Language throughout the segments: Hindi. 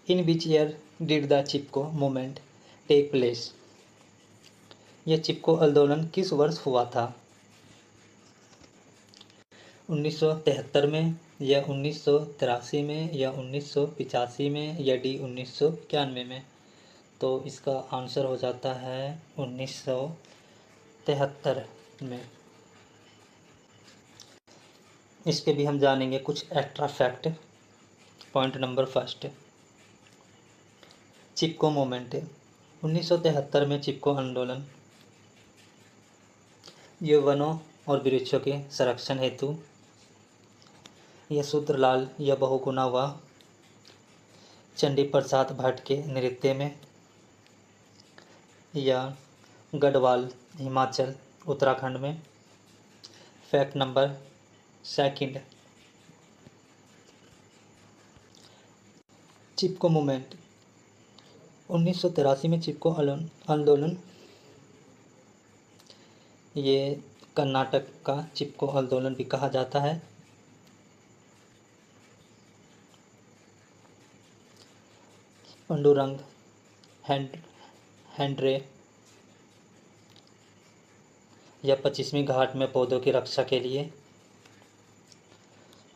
In which year did the Chipko movement take place? यह चिपको आंदोलन किस वर्ष हुआ था? 1973 में या 1983 में या 1985 में या डी 1991 में? तो इसका आंसर हो जाता है 1973 में। इसके भी हम जानेंगे कुछ extra fact. Point number first, Chipko movement. 1973 में चिपको आंदोलन ये वनों और वृक्षों के संरक्षण हेतु यह सूत्रलाल या बहुगुणा हुआ चंडी प्रसाद भट्ट के नृत्य में या गढ़वाल हिमाचल उत्तराखंड में। फैक्ट नंबर सेकंड, चिपको मूवमेंट 1983 में चिपको आंदोलन ये कर्नाटक का चिपको आंदोलन भी कहा जाता है। पांडुरंग हेनरे या 25वीं घाट में पौधों की रक्षा के लिए।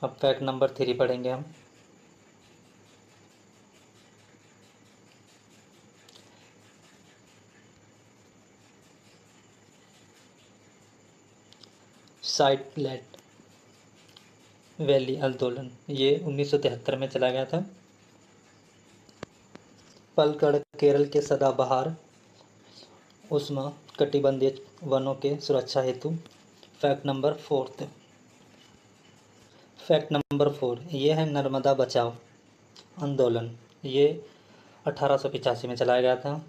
अब फैक्ट नंबर 3 पढ़ेंगे हम। साइड प्लेट वैली आंदोलन ये 1973 में चला गया था। पलक्कड़ केरल के सदाबहार उष्ण कटिबंधीय वनों के सुरक्षा हेतु। फैक्ट नंबर 4, फैक्ट नंबर 4 ये है नर्मदा बचाओ आंदोलन। ये 1885 में चलाया गया था।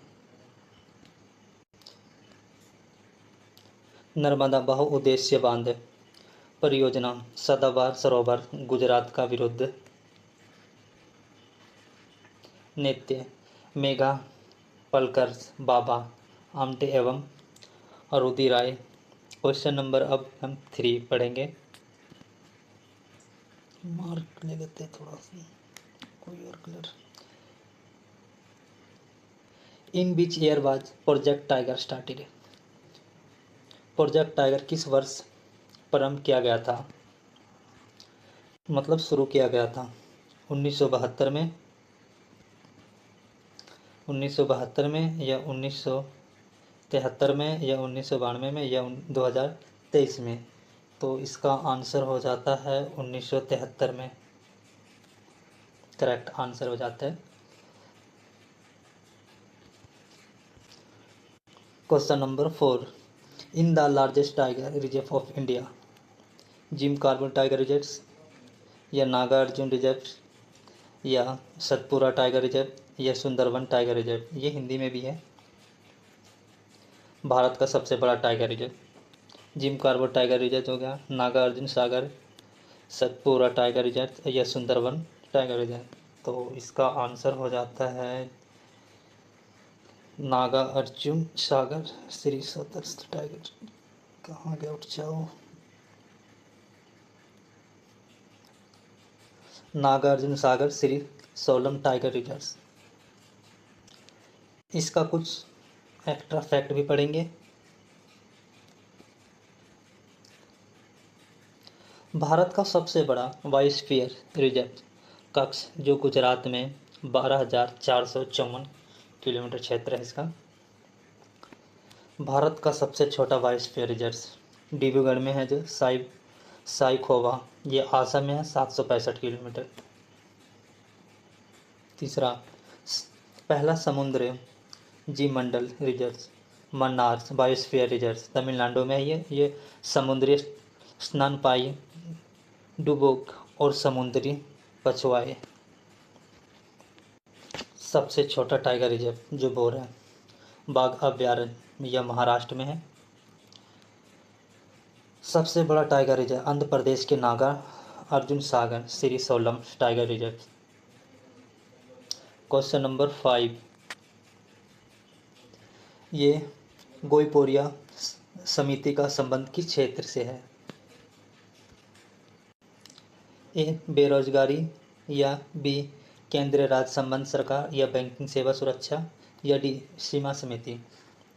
नर्मदा बहुउद्देश्य बांध परियोजना सदाबहार सरोवर गुजरात का विरुद्ध। नृत्य मेघा पलकर बाबा आमटे एवं अरुदि राय। क्वेश्चन नंबर अब हम 3 पढ़ेंगे। मार्क ले लेते हैं थोड़ा सा कोई और colour. In which year was project tiger started? Project tiger किस वर्ष प्रारंभ किया गया था, मतलब शुरू किया गया था? 1972 में, 1972 में या 1973 में या 1992 में या 2023 में? तो इसका आंसर हो जाता है 1973 में। करेक्ट आंसर हो जाता है। Question number 4, in the largest tiger reserve of India? Gym carbon tiger reserve या नागार्जुन रिजर्व या सतपुरा टाइगर रिजर्व या सुंदरवन टाइगर रिजर्व? ये हिंदी में भी है। भारत का सबसे बड़ा tiger reserve gym carbon tiger reserve हो गया, नागार्जुन सागर सतपुरा टाइगर रिजर्व या सुंदरवन टाइगर रिजर्व। तो इसका आंसर हो जाता है नागार्जुन सागर श्री सतर्थ टाइगर। कहाँ गया उठ जाओ। Nagarjuna Sagar Srisailam tiger reserve. इसका कुछ एक्स्ट्रा फैक्ट भी पढ़ेंगे। भारत का सबसे बड़ा बायोस्फीयर रिजर्व कक्ष जो गुजरात में 12,454 किलोमीटर क्षेत्र है इसका। भारत का सबसे छोटा बायोस्फीयर रिजर्व डिब्रूगढ़ में है जो साइखोवा, ये आसाम में है 765 किलोमीटर। तीसरा, पहला समुद्र जीवमंडल reserve Mannar biosphere reserve Tamil Nadu में है। ये समुद्री स्तनपायी डुबोक और समुद्री कछुआए। सबसे छोटा टाइगर रिजर्व जो बोरा बाघ अभयारण्य यह महाराष्ट्र में है। सबसे बड़ा टाइगर रिजर्व आंध्र प्रदेश के Naga Arjun Sagar Srisailam tiger reserve. Question number 5, ये गोईपोरिया समिति का संबंध किस क्षेत्र से है? ए बेरोजगारी या बी केंद्रीय राज्य संबंध सरकार या बैंकिंग सेवा सुरक्षा, या डी सीमा समिति।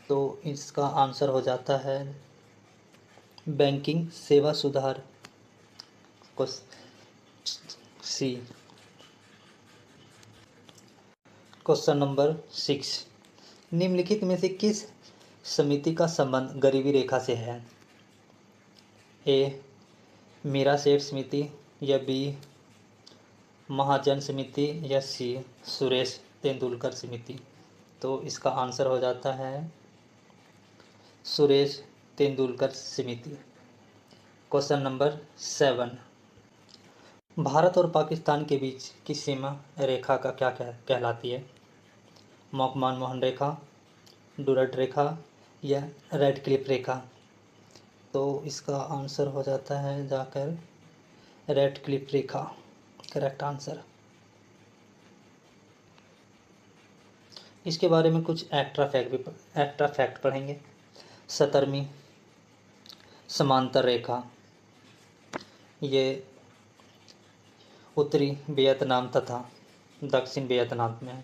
तो इसका आंसर हो जाता है बैंकिंग सेवा सुधार को सी। क्वेश्चन नंबर 6, निम्नलिखित में से किस समिति का संबंध गरीबी रेखा से है? ए मीरा सेठ समिति, या बी महाजन समिति, या सी सुरेश तेंदुलकर समिति। तो इसका आंसर हो जाता है सुरेश तेंदुलकर समिति। क्वेश्चन नंबर 7, भारत और पाकिस्तान के बीच की सीमा रेखा का क्या कहलाती है? मकमान रेखा, डुरट रेखा, या रेड क्लिफ रेखा। तो इसका आंसर हो जाता है जाकर रेड क्लिफ रेखा, करेक्ट आंसर। इसके बारे में कुछ एक्स्ट्रा फैक्ट पढ़ेंगे। 17वीं समांतर रेखा ये उत्तरी वियतनाम तथा दक्षिण वियतनाम में है।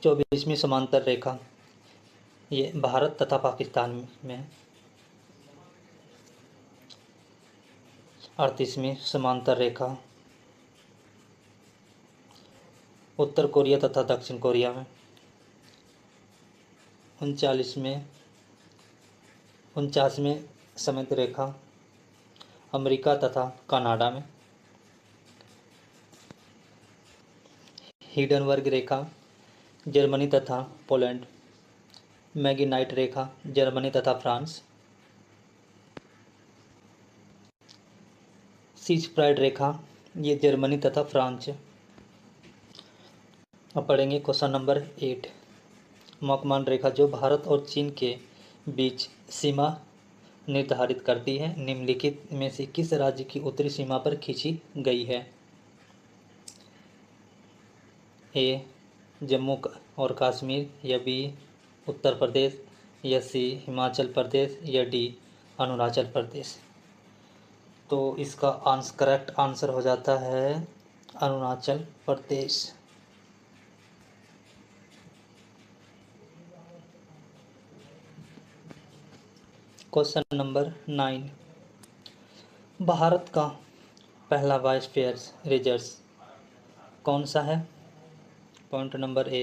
24वीं समांतर रेखा ये भारत तथा पाकिस्तान में है। 38वीं समांतर रेखा उत्तर कोरिया तथा दक्षिण कोरिया में। 49वीं समित रेखा अमेरिका तथा कनाडा में। हिडनबर्ग रेखा जर्मनी तथा पोलैंड। मैगनाइट रेखा जर्मनी तथा फ्रांस। सीज प्राइड रेखा ये जर्मनी तथा फ्रांस। अब पढ़ेंगे क्वेश्चन नंबर 8, मकमान रेखा जो भारत और चीन के बीच सीमा निर्धारित करती है, निम्नलिखित में से किस राज्य की उत्तरी सीमा पर खींची गई है? ए जम्मू और कश्मीर, या बी उत्तर प्रदेश, या सी हिमाचल प्रदेश, या डी अरुणाचल प्रदेश। तो इसका करेक्ट आंसर हो जाता है अरुणाचल प्रदेश। क्वेश्चन नंबर 9, भारत का पहला बायोस्फीयर रिजर्व कौन सा है? Point number A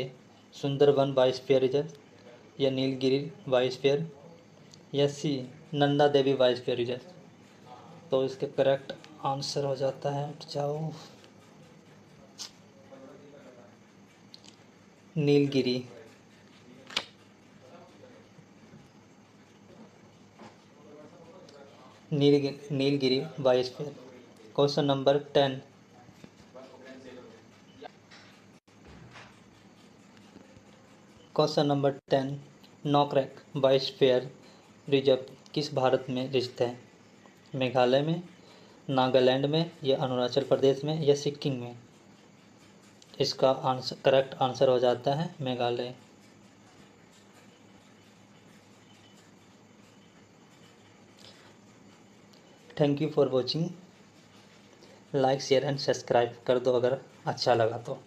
Sundarban biosphere reserve, या नीलगिरी बायोस्फीयर, या सी नंदा देवी बायोस्फीयर रिजर्व। तो इसके करेक्ट आंसर हो जाता है Nilgiri. Nilgiri biosphere. Question number 10, question number 10, Nokrek biosphere reserve किस भारत में स्थित है? मेघालय में, नागालैंड में, या अरुणाचल प्रदेश में, या सिक्किम में। इसका करेक्ट आंसर हो जाता है Meghalaya. Thank you for watching. Like share and subscribe कर दो अगर अच्छा लगा तो।